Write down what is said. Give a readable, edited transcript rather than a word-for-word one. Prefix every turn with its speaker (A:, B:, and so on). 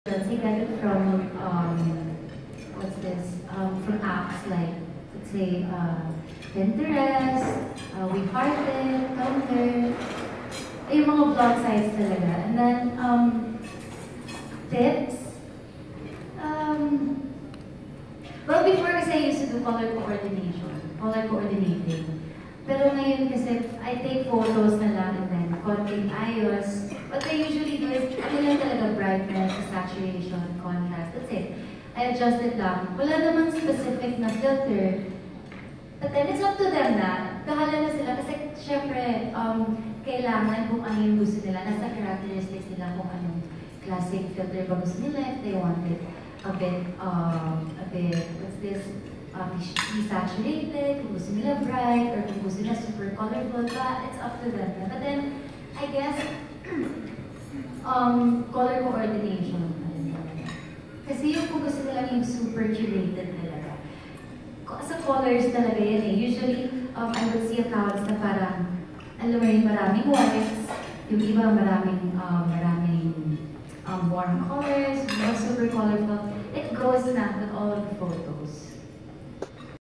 A: They get it from what's this? From apps like, let's say, Pinterest, WeHearted, Tumblr, yung mga blog sites talaga. And then tips. Well, before kasi I used to do color coordinating. Pero ngayon kasi I take photos na lang and then konting ayos. What I usually do is, ano lang talaga, brightness, saturation, contrast, that's it. I adjust it lang. Wala namang specific na filter. But then it's up to them na. Kahala na sila kasi syempre, kailangan kung ano yung gusto nila. Nasa characteristics nila kung anong classic filter ba gusto nila. If they want it a bit, what's this? Desaturated, kung gusto nila bright, or kung gusto nila super colorful, it's up to them. But then, I guess, color coordination. Kasi yung kung gusto nila yung super curated talaga. Sa colors talaga yan eh. Usually, I would see accounts na parang, alam mo yun, maraming whites, yung iba maraming warm colors, mga super colorful. It goes na with all of the photos.